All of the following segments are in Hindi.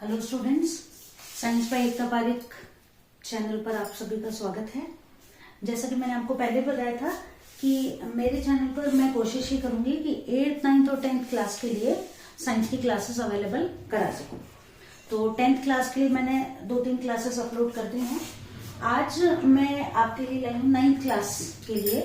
Hello students, science by Ekta Pareek channel पर आप सभी का स्वागत है। जैसा कि मैंने आपको पहले बताया था कि मेरे चैनल पर मैं कोशिश ये करूंगी कि 8th, 9th और 10th क्लास के लिए साइंस की क्लासेस अवेलेबल करा सकूं। तो 10th क्लास के लिए मैंने 2-3 क्लासेस अपलोड कर दी हैं। आज मैं आपके लिए लाई हूँ 9th क्लास के लिए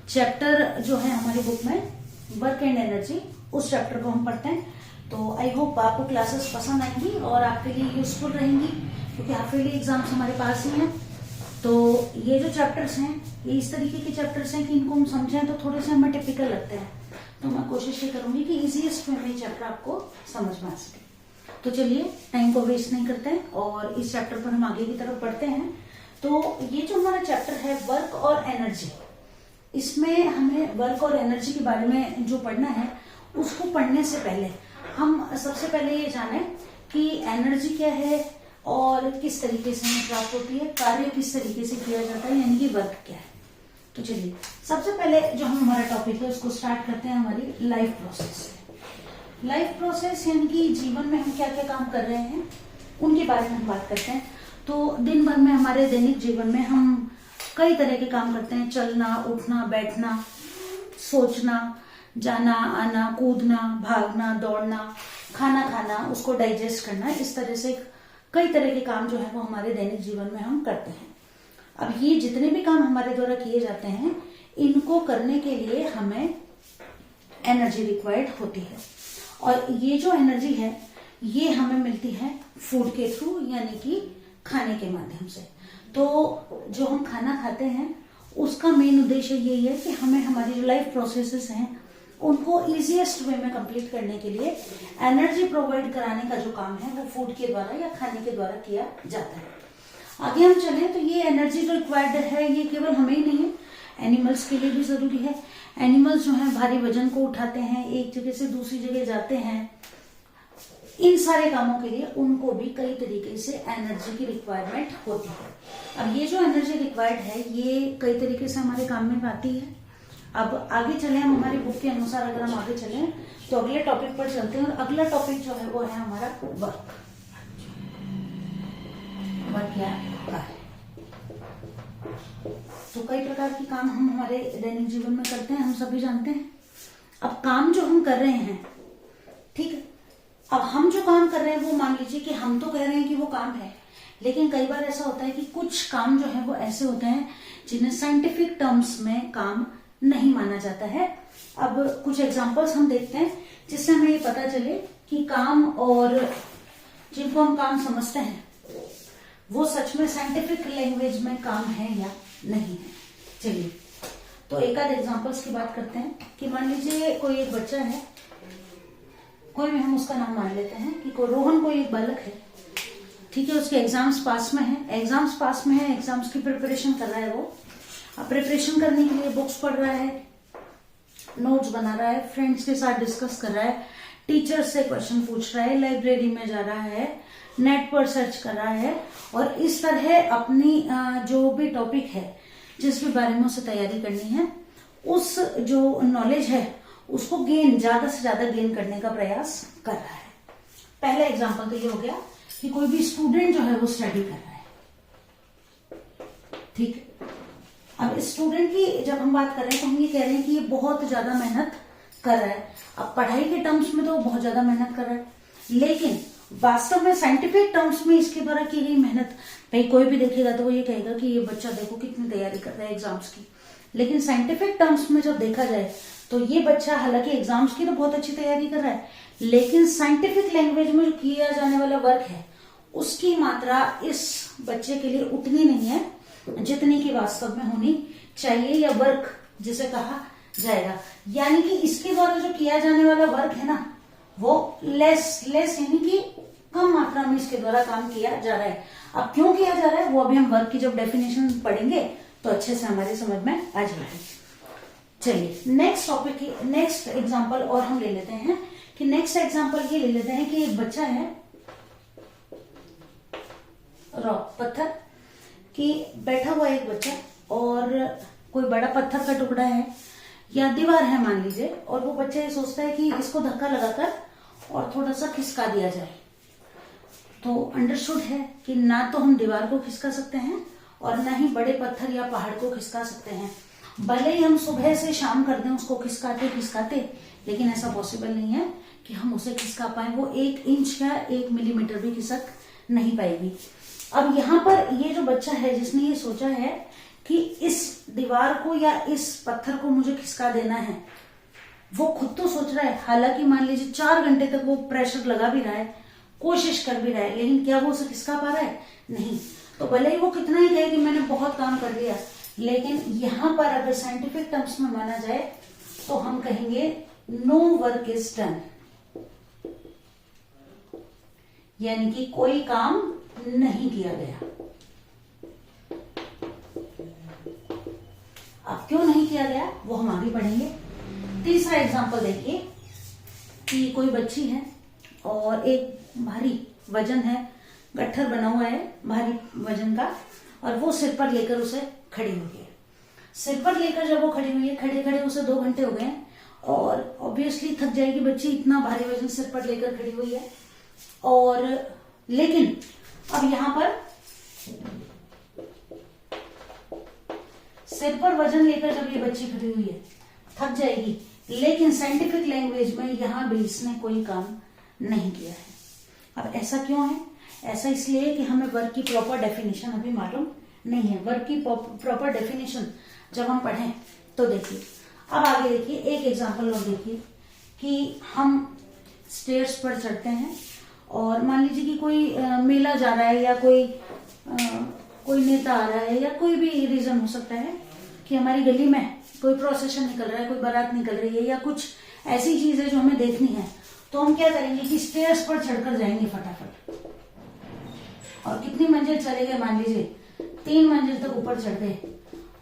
चैप्टर जो है हमारी बुक में वर्क एंड एनर्जी, उस चैप्टर को हम पढ़ते हैं। तो आई होप आपको क्लासेस पसंद आएंगी और आपके लिए यूजफुल रहेंगी, क्योंकि हाफ ईयरली एग्जाम्स हमारे पास ही हैं। तो ये जो चैप्टर्स हैं ये इस तरीके के चैप्टर्स हैं कि इनको हम समझें तो थोड़े से हमें टिपिकल लगते हैं। तो मैं कोशिश ये करूंगी कि इजीएस्ट वे में चैप्टर आपको समझ में आ सके। तो चलिए टाइम को वेस्ट नहीं करते हैं और इस चैप्टर पर हम आगे की तरफ बढ़ते हैं। तो ये जो हमारा चैप्टर है वर्क और एनर्जी, इसमें हमें वर्क और एनर्जी के बारे में जो पढ़ना है उसको पढ़ने से पहले हम सबसे पहले ये जाने कि एनर्जी क्या है और किस तरीके से हमें प्राप्त होती है, कार्य किस तरीके से किया जाता है, यानी कि वर्क क्या है। तो चलिए सबसे पहले जो हम हमारा टॉपिक है उसको स्टार्ट करते हैं हमारी लाइफ प्रोसेस से। लाइफ प्रोसेस यानी कि जीवन में हम क्या क्या काम कर रहे हैं उनके बारे में हम बात करते हैं। तो दिन भर में हमारे दैनिक जीवन में हम कई तरह के काम करते हैं, चलना, उठना, बैठना, सोचना, जाना आना, कूदना, भागना, दौड़ना, खाना खाना, उसको डाइजेस्ट करना, इस तरह से कई तरह के काम जो है वो हमारे दैनिक जीवन में हम करते हैं। अब ये जितने भी काम हमारे द्वारा किए जाते हैं इनको करने के लिए हमें एनर्जी रिक्वायर्ड होती है, और ये जो एनर्जी है ये हमें मिलती है फूड के थ्रू, यानी कि खाने के माध्यम से। तो जो हम खाना खाते हैं उसका मेन उद्देश्य यही है कि हमें हमारी जो लाइफ प्रोसेसेस हैं उनको इजीएस्ट वे में कंप्लीट करने के लिए एनर्जी प्रोवाइड कराने का जो काम है वो फूड के द्वारा या खाने के द्वारा किया जाता है। आगे हम चलें तो ये एनर्जी जो रिक्वायर्ड है ये केवल हमें ही नहीं है, एनिमल्स के लिए भी जरूरी है। एनिमल्स जो है भारी वजन को उठाते हैं, एक जगह से दूसरी जगह जाते हैं, इन सारे कामों के लिए उनको भी कई तरीके से एनर्जी की रिक्वायरमेंट होती है। अब ये जो एनर्जी रिक्वायर्ड है ये कई तरीके से हमारे काम में आती है। अब आगे चले हम हमारी बुक के अनुसार, अगर हम आगे चलें तो अगले टॉपिक पर चलते हैं, और अगला टॉपिक जो है वो है हमारा वर्क। वर्क क्या है? तो कई प्रकार के काम हम हमारे दैनिक जीवन में करते हैं, हम सभी जानते हैं। अब काम जो हम कर रहे हैं, ठीक है, अब हम जो काम कर रहे हैं वो मान लीजिए कि हम तो कह रहे हैं कि वो काम है, लेकिन कई बार ऐसा होता है कि कुछ काम जो है वो ऐसे होते हैं जिन्हें साइंटिफिक टर्म्स में काम नहीं माना जाता है। अब कुछ एग्जांपल्स हम देखते हैं जिससे हमें ये पता चले कि काम और जिनको हम काम समझते हैं वो सच में साइंटिफिक लैंग्वेज में काम है या नहीं है। चलिए तो एक आध एग्जांपल्स की बात करते हैं कि मान लीजिए कोई एक बच्चा है, कोई भी हम उसका नाम मान लेते हैं कि रोहन कोई एक बालक है, ठीक है, उसके एग्जाम्स पास में है, एग्जाम्स की प्रिपरेशन कर रहा है। वो अब प्रिपरेशन करने के लिए बुक्स पढ़ रहा है, नोट्स बना रहा है, फ्रेंड्स के साथ डिस्कस कर रहा है, टीचर से क्वेश्चन पूछ रहा है, लाइब्रेरी में जा रहा है, नेट पर सर्च कर रहा है, और इस तरह अपनी जो भी टॉपिक है जिस भी बारे में उसे तैयारी करनी है उस जो नॉलेज है उसको ज्यादा से ज्यादा गेन करने का प्रयास कर रहा है। पहला एग्जाम्पल तो ये हो गया कि कोई भी स्टूडेंट जो है वो स्टडी कर रहा है, ठीक है। अब स्टूडेंट की जब हम बात कर रहे हैं तो हम ये कह रहे हैं कि ये बहुत ज्यादा मेहनत कर रहा है। अब पढ़ाई के टर्म्स में तो बहुत ज्यादा मेहनत कर रहा है, लेकिन वास्तव में साइंटिफिक टर्म्स में इसके द्वारा की गई मेहनत, भाई कोई भी देखेगा तो वो ये कहेगा कि ये बच्चा देखो कितनी तैयारी कर रहा है एग्जाम्स की। लेकिन साइंटिफिक टर्म्स में जब देखा जाए तो ये बच्चा हालांकि एग्जाम्स की तो बहुत अच्छी तैयारी कर रहा है, लेकिन साइंटिफिक लैंग्वेज में जो किया जाने वाला वर्क है उसकी मात्रा इस बच्चे के लिए उतनी नहीं है जितनी की वास्तव में होनी चाहिए, या वर्क जिसे कहा जाएगा। यानी कि इसके द्वारा जो किया जाने वाला वर्क है ना वो लेस यानी कि कम मात्रा में इसके द्वारा काम किया जा रहा है। अब क्यों किया जा रहा है वो अभी हम वर्क की जब डेफिनेशन पढ़ेंगे तो अच्छे से हमारे समझ में आ जाएगी। चलिए नेक्स्ट एग्जांपल और हम ले लेते हैं कि नेक्स्ट एग्जांपल ये ले लेते हैं कि एक बच्चा है, रॉक पत्थर कि बैठा हुआ एक बच्चा और कोई बड़ा पत्थर का टुकड़ा है या दीवार है मान लीजिए, और वो बच्चा ये सोचता है कि इसको धक्का लगाकर और थोड़ा सा खिसका दिया जाए। तो अंडरस्टूड है कि ना तो हम दीवार को खिसका सकते हैं और ना ही बड़े पत्थर या पहाड़ को खिसका सकते हैं। भले ही हम सुबह से शाम कर दें उसको खिसकाते खिसकाते, लेकिन ऐसा पॉसिबल नहीं है कि हम उसे खिसका पाए। वो 1 इंच या 1 मिलीमीटर भी खिसक नहीं पाएगी। अब यहाँ पर ये जो बच्चा है जिसने ये सोचा है कि इस दीवार को या इस पत्थर को मुझे खिसका देना है, वो खुद तो सोच रहा है, हालांकि मान लीजिए 4 घंटे तक वो प्रेशर लगा भी रहा है, कोशिश कर भी रहा है, लेकिन क्या वो उसे खिसका पा रहा है? नहीं। तो भले ही वो कितना ही कहे कि मैंने बहुत काम कर लिया, लेकिन यहां पर अगर साइंटिफिक टर्म्स में माना जाए तो हम कहेंगे नो वर्क इज डन, यानी कि कोई काम नहीं किया गया। अब क्यों नहीं किया गया वो हम आगे पढ़ेंगे। तीसरा एग्जांपल देखिए कि कोई बच्ची है और एक भारी वजन है, गट्ठर बना हुआ है भारी वजन का, और वो सिर पर लेकर उसे खड़ी हुई है। सिर पर लेकर जब वो खड़ी हुई है, खड़े खड़े उसे 2 घंटे हो गए और ऑब्वियसली थक जाएगी बच्ची, इतना भारी वजन सिर पर लेकर खड़ी हुई है। और लेकिन अब यहां पर सिर पर वजन लेकर जब ये बच्ची खड़ी हुई है, थक जाएगी, लेकिन साइंटिफिक लैंग्वेज में यहां भी इसने कोई काम नहीं किया है। अब ऐसा क्यों है? ऐसा इसलिए कि हमें वर्क की प्रॉपर डेफिनेशन अभी मालूम नहीं है। वर्क की प्रॉपर डेफिनेशन जब हम पढ़ें तो देखिए। अब आगे देखिए एक एग्जांपल और देखिए कि हम स्टेयर्स पर चढ़ते हैं और मान लीजिए कि कोई मेला जा रहा है या कोई नेता आ रहा है या कोई भी रीजन हो सकता है कि हमारी गली में कोई प्रोसेशन निकल रहा है, कोई बारात निकल रही है या कुछ ऐसी चीज है जो हमें देखनी है, तो हम क्या करेंगे कि स्टेयर्स पर चढ़कर जाएंगे फटाफट। और कितनी मंजिल चले गए, मान लीजिए 3 मंजिल तक ऊपर चढ़ गए,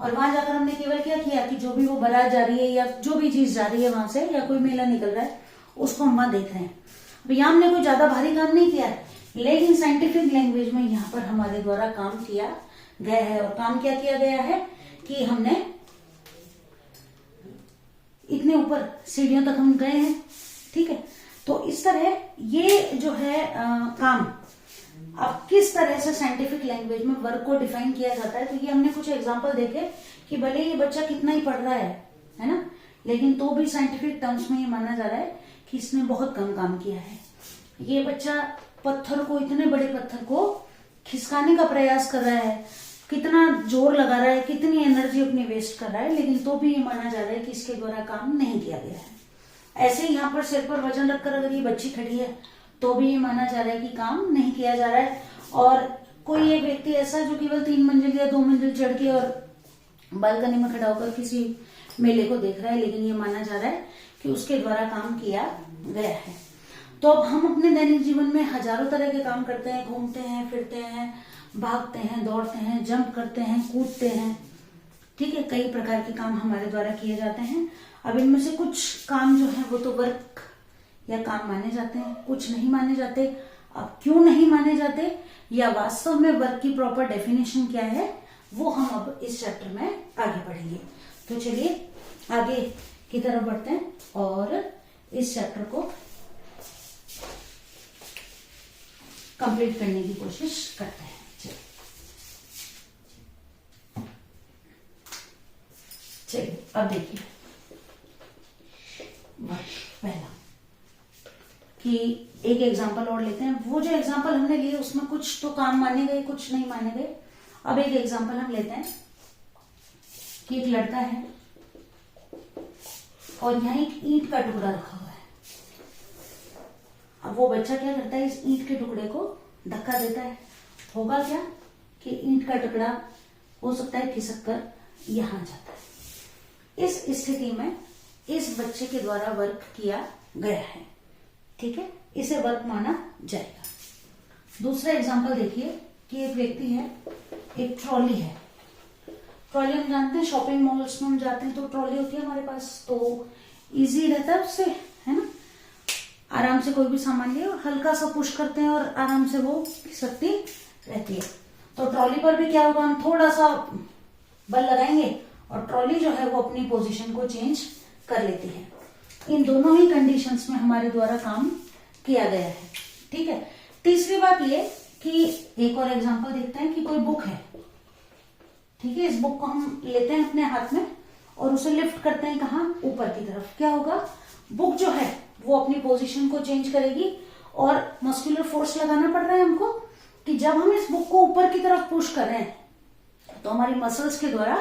और वहां जाकर हमने केवल क्या किया कि जो भी वो बारात जा रही है या जो भी चीज जा रही है वहां से, या कोई मेला निकल रहा है, उसको हम वहां देख रहे हैं। अब यहाँ हमने कोई ज्यादा भारी काम नहीं किया है, लेकिन साइंटिफिक लैंग्वेज में यहाँ पर हमारे द्वारा काम किया गया है। और काम क्या किया गया है कि हमने इतने ऊपर सीढ़ियों तक हम गए हैं, ठीक है। तो इस तरह ये जो है काम, अब किस तरह से साइंटिफिक लैंग्वेज में वर्क को डिफाइन किया जाता है, तो ये हमने कुछ एग्जांपल देखे कि भले ये बच्चा कितना ही पढ़ रहा है ना, लेकिन तो भी साइंटिफिक टर्म्स में ये माना जा रहा है कि इसने बहुत कम काम किया है। ये बच्चा पत्थर को, इतने बड़े पत्थर को खिसकाने का प्रयास कर रहा है, कितना जोर लगा रहा है, कितनी एनर्जी अपनी वेस्ट कर रहा है, लेकिन तो भी ये माना जा रहा है कि इसके द्वारा काम नहीं किया गया है। ऐसे ही यहाँ पर सिर पर वजन रखकर अगर ये बच्ची खड़ी है तो भी ये माना जा रहा है कि काम नहीं किया जा रहा है। और कोई एक व्यक्ति ऐसा जो केवल 3 मंजिल या 2 मंजिल चढ़ के और बालकनी में खड़ा होकर किसी मेले को देख रहा है, लेकिन ये माना जा रहा है कि उसके द्वारा काम किया गया है। तो अब हम अपने दैनिक जीवन में हजारों तरह के काम करते हैं, घूमते हैं, फिरते हैं, भागते हैं, दौड़ते हैं, जंप करते हैं, कूदते हैं, ठीक है। कई प्रकार के काम हमारे द्वारा किए जाते हैं। अब इनमें से कुछ काम जो है वो तो वर्क या काम माने जाते हैं, कुछ नहीं माने जाते। अब क्यों नहीं माने जाते या वास्तव में वर्क की प्रॉपर डेफिनेशन क्या है, वो हम अब इस चैप्टर में आगे पढ़ेंगे। तो चलिए आगे की तरफ बढ़ते हैं और इस चैप्टर को कंप्लीट करने की कोशिश करते हैं। चलिए अब देखिए पहला कि एक एग्जांपल और लेते हैं। वो जो एग्जांपल हमने लिए उसमें कुछ तो काम माने गए, कुछ नहीं माने गए। अब एक एग्जांपल हम लेते हैं कि एक लड़का है और यहाँ एक ईंट का टुकड़ा रखा हुआ है। अब वो बच्चा क्या करता है, इस ईंट के टुकड़े को धक्का देता है। होगा क्या कि ईंट का टुकड़ा हो सकता है खिसक कर यहां जाता है। इस स्थिति में इस बच्चे के द्वारा वर्क किया गया है, ठीक है, इसे वर्क माना जाएगा। दूसरा एग्जांपल देखिए कि एक व्यक्ति है, एक ट्रॉली है। ट्रॉली हम जानते हैं, शॉपिंग मॉल्स में हम जाते हैं तो ट्रॉली होती है हमारे पास, तो इजी रहता है उससे, है ना, आराम से कोई भी सामान लिए और हल्का सा पुश करते हैं और आराम से वो खिसकती रहती है। तो ट्रॉली पर भी क्या होगा, हम थोड़ा सा बल लगाएंगे और ट्रॉली जो है वो अपनी पोजीशन को चेंज कर लेती है। इन दोनों ही कंडीशंस में हमारे द्वारा काम किया गया है, ठीक है। तीसरी बात ये कि एक और एग्जांपल देखते हैं कि कोई बुक है, ठीक है, इस बुक को हम लेते हैं अपने हाथ में और उसे लिफ्ट करते हैं कहाँ, ऊपर की तरफ। क्या होगा, बुक जो है वो अपनी पोजीशन को चेंज करेगी और मस्कुलर फोर्स लगाना पड़ रहा है हमको कि जब हम इस बुक को ऊपर की तरफ पुश कर रहे हैं तो हमारी मसल्स के द्वारा,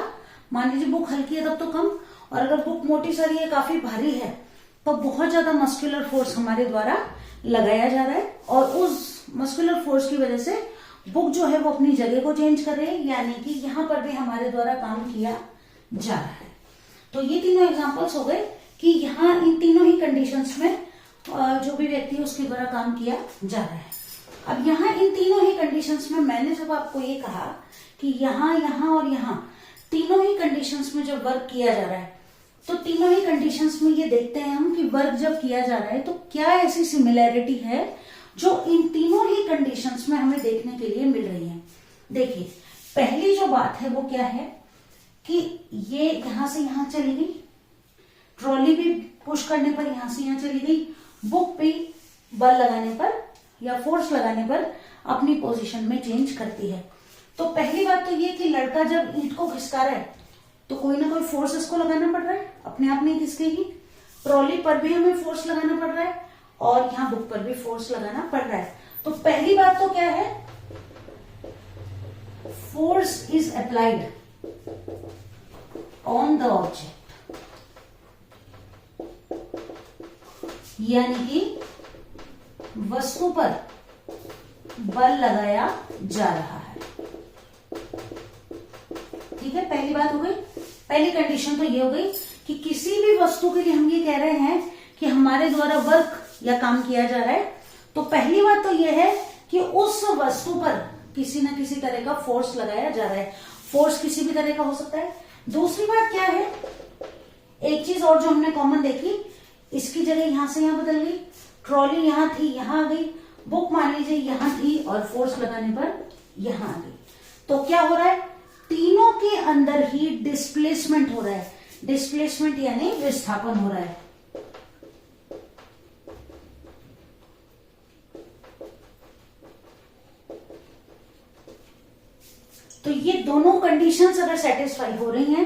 मान लीजिए बुक हल्की है तब तो कम, और अगर बुक मोटी सारी है, काफी भारी है, तो बहुत ज्यादा मस्कुलर फोर्स हमारे द्वारा लगाया जा रहा है और उस मस्कुलर फोर्स की वजह से बुक जो है वो अपनी जगह को चेंज कर रही है, यानी कि यहां पर भी हमारे द्वारा काम किया जा रहा है। तो ये तीनों एग्जांपल्स हो गए कि यहाँ इन तीनों ही कंडीशंस में जो भी व्यक्ति है उसके द्वारा काम किया जा रहा है। अब यहाँ इन तीनों ही कंडीशंस में मैंने जब आपको ये कहा कि यहाँ, यहाँ और यहाँ तीनों ही कंडीशंस में जब वर्क किया जा रहा है, तो तीनों ही कंडीशंस में ये देखते हैं हम कि वर्क जब किया जा रहा है तो क्या ऐसी सिमिलैरिटी है जो इन तीनों ही कंडीशंस में हमें देखने के लिए मिल रही है। देखिए, पहली जो बात है वो क्या है कि ये यहां से यहां चली गई, ट्रॉली भी पुश करने पर यहां से यहां चली गई, बुक भी बल लगाने पर या फोर्स लगाने पर अपनी पोजीशन में चेंज करती है। तो पहली बात तो ये कि लड़का जब ईंट को खिसका रहा है तो कोई ना कोई फोर्स इसको लगाना पड़ रहा है, अपने आप नहीं खिसकेगी। ट्रॉली पर भी हमें फोर्स लगाना पड़ रहा है और यहाँ बुक पर भी फोर्स लगाना पड़ रहा है। तो पहली बात तो क्या है, force is applied on the object, यानी कि वस्तु पर बल लगाया जा रहा है। ठीक है, पहली बात हो गई, पहली कंडीशन तो ये हो गई कि किसी भी वस्तु के लिए हम ये कह रहे हैं कि हमारे द्वारा वर्क या काम किया जा रहा है, तो पहली बात तो ये है कि उस वस्तु पर किसी न किसी तरह का फोर्स लगाया जा रहा है। फोर्स किसी भी तरह का हो सकता है। दूसरी बात क्या है, एक चीज और जो हमने कॉमन देखी, इसकी जगह यहां से यहां बदल गई, ट्रॉली यहां थी यहां आ गई, बुक मान लीजिए यहां थी और फोर्स लगाने पर यहां आ गई। तो क्या हो रहा है, तीनों के अंदर ही डिस्प्लेसमेंट हो रहा है। डिस्प्लेसमेंट यानी विस्थापन हो रहा है। तो ये दोनों कंडीशंस अगर सेटिस्फाई हो रही हैं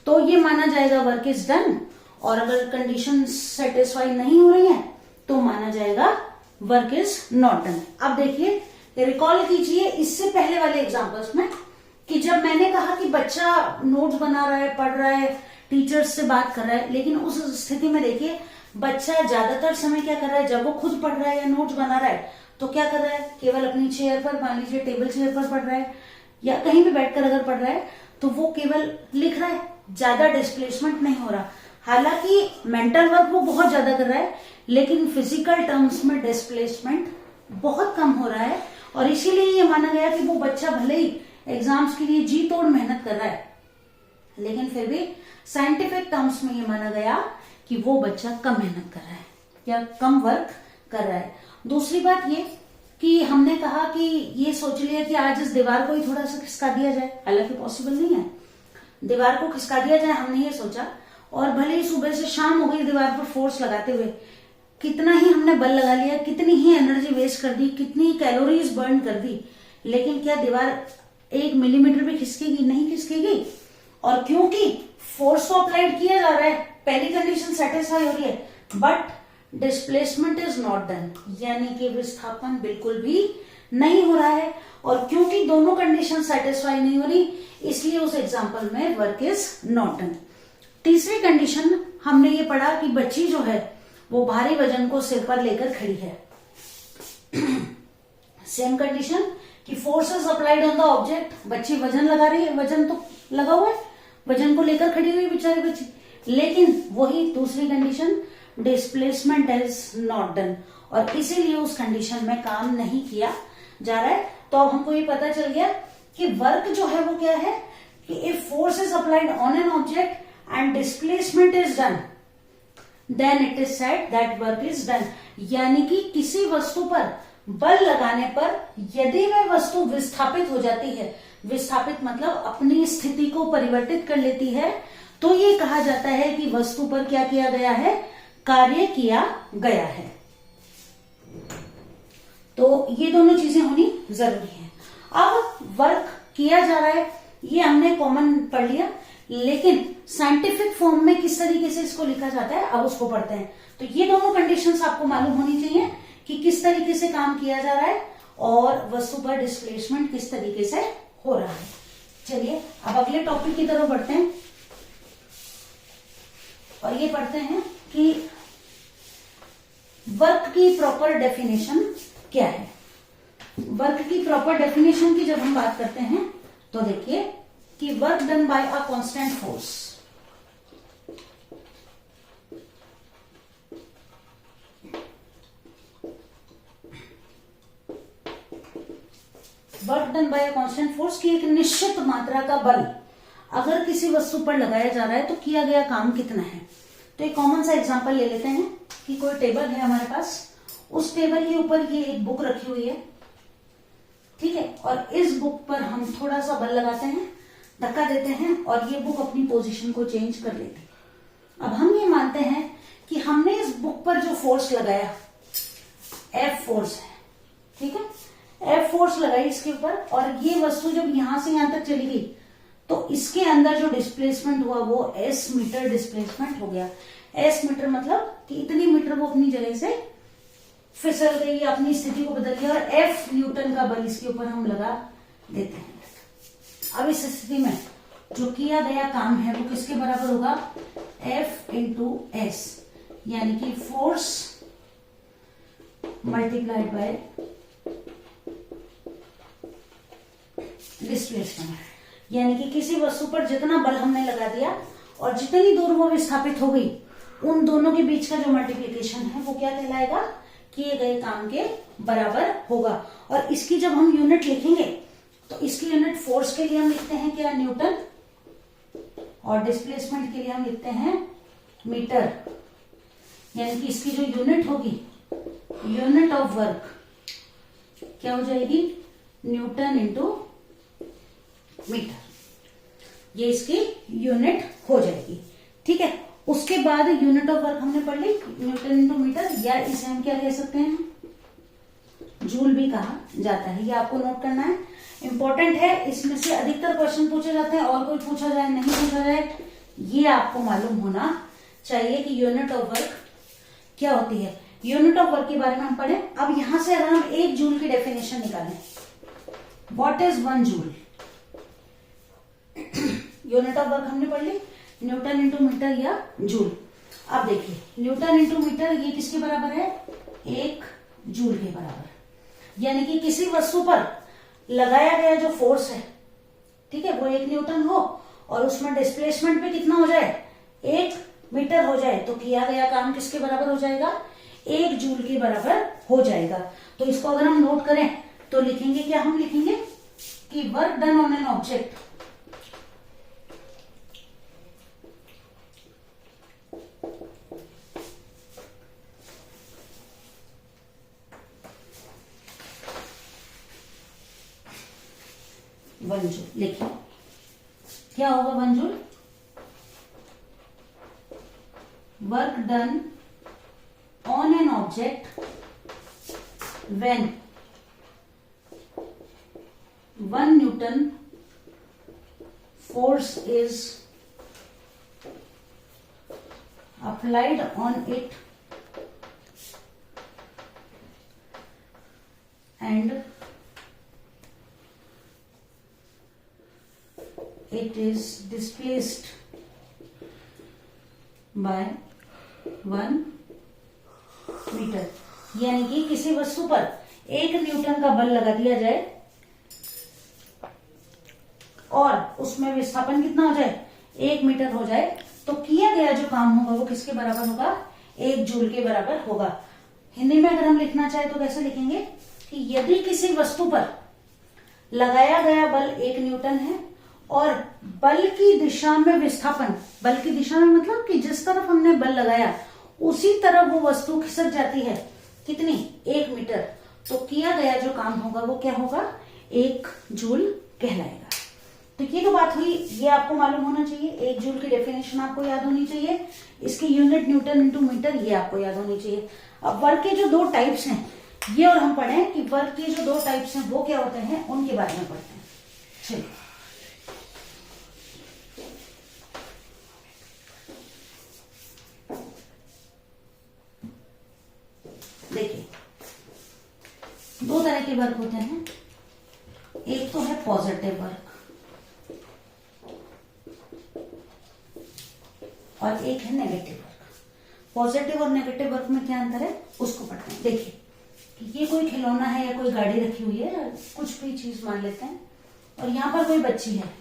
तो ये माना जाएगा वर्क इज डन, और अगर कंडीशंस सेटिस्फाई नहीं हो रही हैं तो माना जाएगा वर्क इज नॉट डन। अब देखिए, रिकॉल कीजिए इससे पहले वाले एग्जांपल्स में कि जब मैंने कहा कि बच्चा नोट्स बना रहा है, पढ़ रहा है, टीचर्स से बात कर रहा है, लेकिन उस स्थिति में देखिए बच्चा ज्यादातर समय क्या कर रहा है, जब वो खुद पढ़ रहा है या नोट्स बना रहा है तो क्या कर रहा है, केवल अपनी चेयर पर, मान लीजिए टेबल चेयर पर पढ़ रहा है या कहीं भी बैठकर अगर पढ़ रहा है तो वो केवल लिख रहा है, ज्यादा डिस्प्लेसमेंट नहीं हो रहा। हालांकि मेंटल वर्क वो बहुत ज्यादा कर रहा है, लेकिन फिजिकल टर्म्स में डिस्प्लेसमेंट बहुत कम हो रहा है, और इसीलिए ये माना गया कि वो बच्चा भले ही एग्जाम्स के लिए जी तोड़ मेहनत कर रहा है, लेकिन फिर भी साइंटिफिक टर्म्स में ये माना गया कि वो बच्चा कम मेहनत कर रहा है या कम वर्क कर रहा है। दूसरी बात ये कि हमने कहा कि ये सोच लिया कि आज इस दीवार को ही थोड़ा सा खिसका दिया जाए, हालांकि पॉसिबल नहीं है, दीवार को खिसका दिया जाए हमने ये सोचा, और भले ही सुबह से शाम हो गई दीवार पर फोर्स लगाते हुए, कितना ही हमने बल लगा लिया, कितनी ही एनर्जी वेस्ट कर दी, कितनी कैलोरीज बर्न कर दी, लेकिन क्या दीवार 1 मिलीमीटर भी खिसकेगी? नहीं खिसकेगी। और क्योंकि फोर्स तो अप्लाइड किया जा रहा है, पहली कंडीशन सेटिस्फाई हो रही है, but displacement is not done, यानी कि विस्थापन बिल्कुल भी नहीं हो रहा है। और क्योंकि दोनों कंडीशन सेटिस्फाई नहीं हो रही, इसलिए उस एग्जाम्पल में वर्क इज नॉट डन। तीसरी कंडीशन हमने ये पढ़ा कि बच्ची जो है वो भारी वजन को सिर पर लेकर खड़ी है। सेम कंडीशन कि force is applied on the object, बच्ची वजन लगा रही है, वजन तो लगा हुआ है, वजन को लेकर खड़ी हुई बेचारी बच्ची, लेकिन वही दूसरी condition displacement is not done, और इसीलिए उस कंडीशन में काम नहीं किया जा रहा है। तो अब हमको ये पता चल गया कि वर्क जो है वो क्या है कि if force is applied on an object and displacement is done, then it is said that work is done, यानी कि किसी वस्तु पर बल लगाने पर यदि वह वस्तु विस्थापित हो जाती है, विस्थापित मतलब अपनी स्थिति को परिवर्तित कर लेती है, तो ये कहा जाता है कि वस्तु पर क्या किया गया है, कार्य किया गया है। तो ये दोनों चीजें होनी जरूरी है। अब वर्क किया जा रहा है ये हमने कॉमन पढ़ लिया, लेकिन साइंटिफिक फॉर्म में किस तरीके से इसको लिखा जाता है अब उसको पढ़ते हैं। तो ये दोनों कंडीशंस आपको मालूम होनी चाहिए कि किस तरीके से काम किया जा रहा है और वस्तु पर डिस्प्लेसमेंट किस तरीके से हो रहा है। चलिए अब अगले टॉपिक की तरफ बढ़ते हैं और ये पढ़ते हैं कि वर्क की प्रॉपर डेफिनेशन क्या है। वर्क की प्रॉपर डेफिनेशन की जब हम बात करते हैं तो देखिए कि work done by a constant force, work done by a constant force की एक निश्चित मात्रा का बल अगर किसी वस्तु पर लगाया जा रहा है तो किया गया काम कितना है। तो एक कॉमन सा एग्जांपल ले लेते हैं कि कोई टेबल है हमारे पास, उस टेबल के ऊपर ये एक बुक रखी हुई है, ठीक है, और इस बुक पर हम थोड़ा सा बल लगाते हैं, धक्का देते हैं और ये बुक अपनी पोजीशन को चेंज कर लेती है। अब हम ये मानते हैं कि हमने इस बुक पर जो फोर्स लगाया एफ फोर्स है, ठीक है, एफ फोर्स लगाई इसके ऊपर और ये वस्तु जब यहां से यहां तक चली गई तो इसके अंदर जो डिस्प्लेसमेंट हुआ वो एस मीटर डिस्प्लेसमेंट हो गया। एस मीटर मतलब कि इतनी मीटर वो अपनी जगह से फिसल गई, अपनी स्थिति को बदल गया और एफ न्यूटन का बल इसके ऊपर हम लगा देते हैं। अब इस स्थिति में जो किया गया काम है वो किसके बराबर होगा, एफ इंटू एस, यानी कि फोर्स मल्टीप्लाइड बाय डिस्प्लेसमेंट। यानी कि किसी वस्तु पर जितना बल हमने लगा दिया और जितनी दूर वो विस्थापित हो गई उन दोनों के बीच का जो मल्टीप्लिकेशन है वो क्या कहलाएगा, किए गए काम के बराबर होगा। और इसकी जब हम यूनिट लिखेंगे तो इसकी यूनिट फोर्स के लिए हम लिखते हैं क्या, न्यूटन, और डिस्प्लेसमेंट के लिए हम लिखते हैं मीटर। यानी कि इसकी जो यूनिट होगी, यूनिट ऑफ वर्क क्या हो जाएगी, न्यूटन इंटू मीटर, ये इसकी यूनिट हो जाएगी, ठीक है। उसके बाद यूनिट ऑफ वर्क हमने पढ़ ली, न्यूटन इंटू मीटर, या इसे हम क्या कह सकते हैं, जूल भी कहा जाता है। ये आपको नोट करना है, इंपॉर्टेंट है। इसमें से अधिकतर क्वेश्चन पूछे जाते हैं, और कोई पूछा जाए नहीं पूछा जाए, ये आपको मालूम होना चाहिए कि यूनिट ऑफ वर्क क्या होती है। यूनिट ऑफ वर्क के बारे में हम पढ़े। अब यहां से अगर हम एक जूल की डेफिनेशन निकालें, what is 1 joule, unit of work हमने पढ़ ली, न्यूटन इंटू मीटर या जूल। अब देखिए न्यूटन इंटू मीटर ये किसके बराबर है, 1 जूल के बराबर। यानी कि किसी वस्तु पर लगाया गया जो फोर्स है, ठीक है, वो 1 न्यूटन हो और उसमें डिस्प्लेसमेंट पे कितना हो जाए, 1 मीटर हो जाए, तो किया गया काम किसके बराबर हो जाएगा, 1 जूल के बराबर हो जाएगा। तो इसको अगर हम नोट करें तो लिखेंगे क्या, हम लिखेंगे कि work done on an object one joule. लिखिए क्या होगा 1 joule, work done on an object when 1 newton force is applied on it and it is displaced by 1 metre. यानी कि किसी वस्तु पर 1 न्यूटन का बल लगा दिया जाए और उसमें विस्थापन कितना हो जाए, 1 मीटर हो जाए, तो किया गया जो काम होगा वो किसके बराबर होगा, 1 जूल के बराबर होगा। हिंदी में अगर हम लिखना चाहे तो कैसे लिखेंगे कि यदि किसी वस्तु पर लगाया गया बल 1 न्यूटन है और बल की दिशा में विस्थापन, बल की दिशा में मतलब कि जिस तरफ हमने बल लगाया उसी तरफ वो वस्तु खिसक जाती है, कितनी, 1 मीटर, तो किया गया जो काम होगा वो क्या होगा, 1 जूल कहलाएगा। तो ये तो बात हुई, ये आपको मालूम होना चाहिए। 1 जूल की डेफिनेशन आपको याद होनी चाहिए, इसकी यूनिट न्यूटन इंटू मीटर ये आपको याद होनी चाहिए। अब वर्क के जो 2 टाइप्स हैं ये और हम पढ़े कि वर्क के जो दो टाइप्स हैं वो क्या होते हैं, उनके बारे में पढ़ते हैं। चलिए देखिए, दो तरह के वर्क होते हैं। एक तो है पॉजिटिव वर्क और एक है नेगेटिव वर्क। पॉजिटिव और नेगेटिव वर्क में क्या अंतर है उसको पढ़ते हैं। देखिए कि ये कोई खिलौना है या कोई गाड़ी रखी हुई है, कुछ भी चीज मान लेते हैं, और यहां पर कोई बच्ची है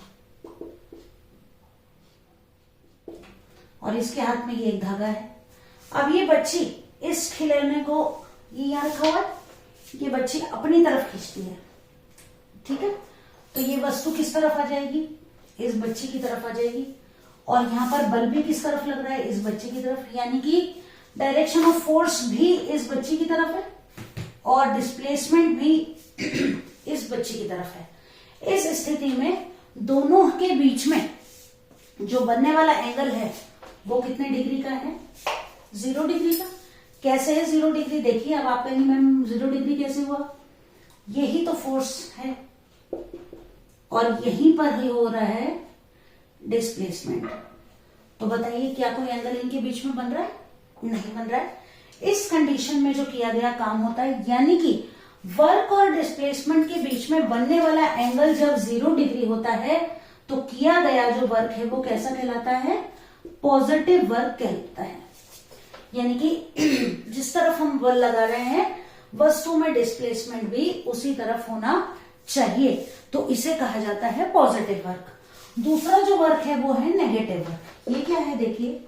और इसके हाथ में ये एक धागा है। अब ये बच्ची इस खिलौने को, ये यहां रखा हुआ है, ये बच्ची अपनी तरफ खींचती है, ठीक है, तो ये वस्तु किस तरफ आ जाएगी, इस बच्ची की तरफ आ जाएगी। और यहां पर बल भी किस तरफ लग रहा है, इस बच्ची की तरफ, यानी कि डायरेक्शन ऑफ फोर्स भी इस बच्ची की तरफ है और डिस्प्लेसमेंट भी इस बच्ची की तरफ है। इस स्थिति में दोनों के बीच में जो बनने वाला एंगल है वो कितने डिग्री का है, 0 डिग्री का। कैसे है 0 डिग्री, देखिए अब आप कहेंगे मैम 0 डिग्री कैसे हुआ, यही तो फोर्स है और यहीं पर ही हो रहा है डिस्प्लेसमेंट। तो बताइए क्या कोई एंगल इनके बीच में बन रहा है, नहीं बन रहा है। इस कंडीशन में जो किया गया काम होता है, यानी कि वर्क और डिस्प्लेसमेंट के बीच में बनने वाला एंगल जब 0 डिग्री होता है तो किया गया जो वर्क है वो कैसा कहलाता है, पॉजिटिव वर्क कहलाता है। यानी कि जिस तरफ हम बल लगा रहे हैं वस्तु में डिस्प्लेसमेंट भी उसी तरफ होना चाहिए, तो इसे कहा जाता है पॉजिटिव वर्क। दूसरा जो वर्क है वो है नेगेटिव वर्क। ये क्या है देखिए,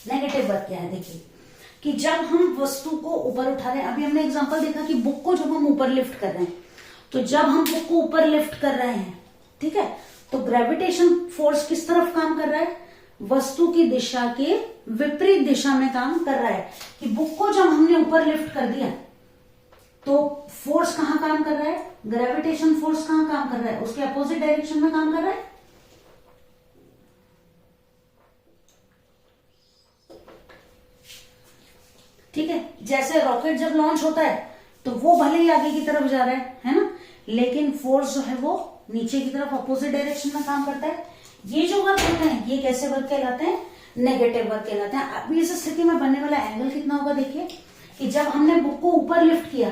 नेगेटिव वर्क क्या है देखिए, कि जब हम वस्तु को ऊपर उठा रहे हैं, अभी हमने एग्जांपल देखा कि बुक को जब हम ऊपर लिफ्ट कर रहे हैं, तो जब हम बुक को ऊपर लिफ्ट कर रहे हैं, ठीक है, तो ग्रेविटेशन फोर्स किस तरफ काम कर रहा है, वस्तु की दिशा के विपरीत दिशा में काम कर रहा है। कि बुक को जब हमने ऊपर लिफ्ट कर दिया तो फोर्स कहां काम कर रहा है, ग्रेविटेशन फोर्स कहां काम कर रहा है, उसके अपोजिट डायरेक्शन में काम कर रहा है। ठीक है, जैसे रॉकेट जब लॉन्च होता है तो वो भले ही आगे की तरफ जा रहा है ना, लेकिन फोर्स जो है वो नीचे की तरफ अपोजिट डायरेक्शन में काम करता है। ये जो वर्क होते हैं ये कैसे वर्क कहलाते हैं, नेगेटिव वर्क कहलाते हैं। अब इस स्थिति में बनने वाला एंगल कितना होगा देखिए, कि जब हमने बुक को ऊपर लिफ्ट किया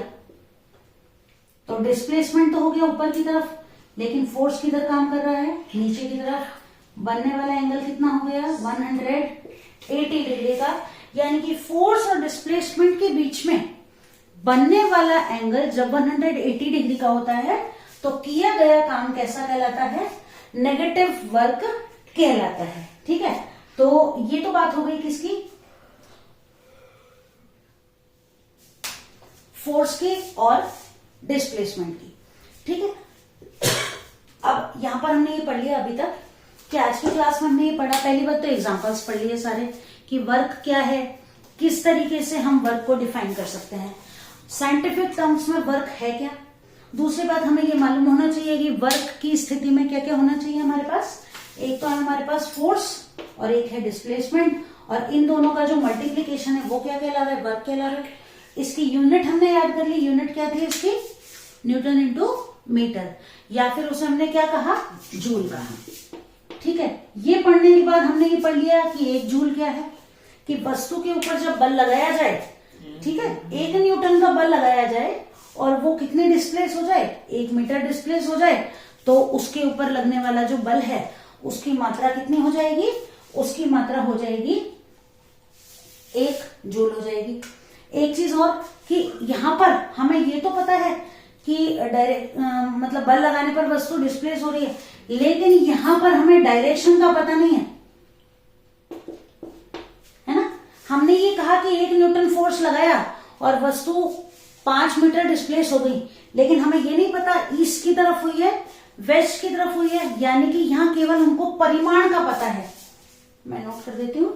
तो डिस्प्लेसमेंट तो हो गया ऊपर की तरफ, लेकिन फोर्स किधर काम कर रहा है, नीचे की तरफ। बनने वाला एंगल कितना हो गया, 180 डिग्री का। यानी कि फोर्स और डिस्प्लेसमेंट के बीच में बनने वाला एंगल जब 180 डिग्री का होता है तो किया गया काम कैसा कहलाता है, नेगेटिव वर्क कहलाता है। ठीक है, तो ये तो बात हो गई किसकी, फोर्स की और डिस्प्लेसमेंट की। ठीक है, अब यहां पर हमने ये पढ़ लिया अभी तक कि आज की क्लास में हमने ये पढ़ा, पहली बात तो एग्जांपल्स पढ़ लिए सारे कि वर्क क्या है, किस तरीके से हम वर्क को डिफाइन कर सकते हैं, साइंटिफिक टर्म्स में वर्क है क्या। दूसरी बात हमें ये मालूम होना चाहिए कि वर्क की स्थिति में क्या क्या होना चाहिए हमारे पास, एक तो है हमारे पास फोर्स और एक है डिस्प्लेसमेंट, और इन दोनों का जो मल्टीप्लीकेशन है वो क्या कहला रहा है, वर्क कहला रहा है। इसकी यूनिट हमने याद कर ली, यूनिट क्या थी इसकी, न्यूटन इंटू मीटर, या फिर उसे हमने क्या कहा, जूल कहा। ठीक है, ये पढ़ने के बाद हमने ये पढ़ लिया कि एक जूल क्या है, कि वस्तु के ऊपर जब बल लगाया जाए, ठीक है, 1 न्यूटन का बल लगाया जाए और वो कितने डिस्प्लेस हो जाए, 1 मीटर डिस्प्लेस हो जाए, तो उसके ऊपर लगने वाला जो बल है उसकी मात्रा कितनी हो जाएगी, उसकी मात्रा हो जाएगी 1 जूल हो जाएगी। एक चीज और कि यहां पर हमें ये तो पता है कि डायरेक्ट मतलब बल लगाने पर वस्तु डिस्प्लेस हो रही है, लेकिन यहां पर हमें डायरेक्शन का पता नहीं है ना। हमने ये कहा कि 1 न्यूटन फोर्स लगाया और वस्तु 5 मीटर डिस्प्लेस हो गई, लेकिन हमें ये नहीं पता ईस्ट की तरफ हुई है, वेस्ट की तरफ हुई है, यानी कि यहां केवल हमको परिमाण का पता है। मैं नोट कर देती हूं,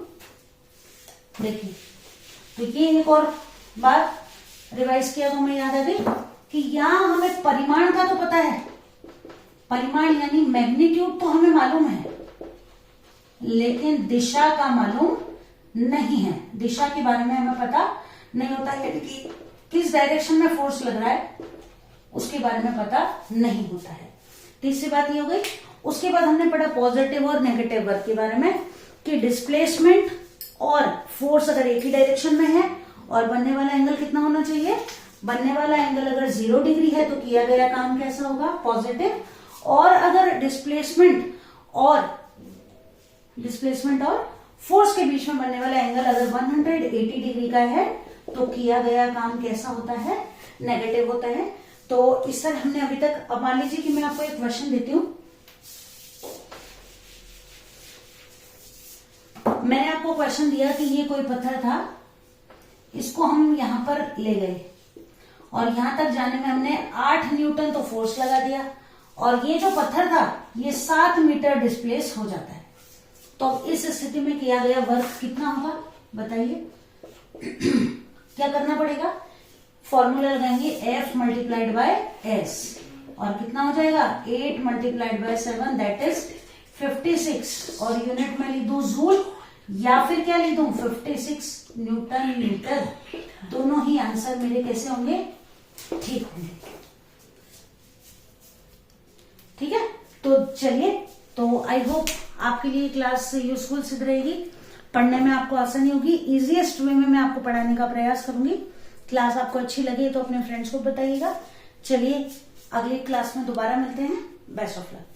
देखिए, तो ये एक और बात रिवाइज किया तो हमें याद आ गई कि यहां हमें परिमाण का तो पता है, परिमाण यानी मैग्नीट्यूड तो हमें मालूम है, लेकिन दिशा का मालूम नहीं है। दिशा के बारे में हमें पता नहीं होता है कि किस डायरेक्शन में फोर्स लग रहा है, उसके बारे में पता नहीं होता है। तीसरी बात ये हो गई। उसके बाद हमने पढ़ा पॉजिटिव और नेगेटिव वर्क के बारे में कि डिस्प्लेसमेंट और फोर्स अगर एक ही डायरेक्शन में है और बनने वाला एंगल कितना होना चाहिए, बनने वाला एंगल अगर 0 डिग्री है तो किया गया काम कैसा होगा, पॉजिटिव। और अगर डिस्प्लेसमेंट और फोर्स के बीच में बनने वाला एंगल अगर 180 डिग्री का है तो किया गया काम कैसा होता है, नेगेटिव होता है। तो इस तरह हमने अभी तक, अब मान लीजिए कि मैं आपको एक क्वेश्चन देती हूं, मैंने आपको क्वेश्चन दिया कि ये कोई पत्थर था, इसको हम यहां पर ले गए और यहां तक जाने में हमने 8 न्यूटन तो फोर्स लगा दिया और ये जो पत्थर था ये 7 मीटर डिस्प्लेस हो जाता है। तो अब इस स्थिति में किया गया वर्क कितना होगा बताइए। क्या करना पड़ेगा, फॉर्मूला लगाएंगे F मल्टीप्लाइड बाय S और कितना हो जाएगा 8 मल्टीप्लाइड बाय 7 दैट इज 56 और यूनिट में लिख दूं जूल या फिर क्या लिख दूं 56 न्यूटन मीटर। दोनों ही आंसर मेरे कैसे होंगे, ठीक होंगे। ठीक है, तो चलिए, तो आई होप आपके लिए क्लास यूजफुल सिद्ध रहेगी, पढ़ने में आपको आसानी होगी। इजीएस्ट वे में मैं आपको पढ़ाने का प्रयास करूंगी। क्लास आपको अच्छी लगे तो अपने फ्रेंड्स को बताइएगा। चलिए अगली क्लास में दोबारा मिलते हैं। Best of luck.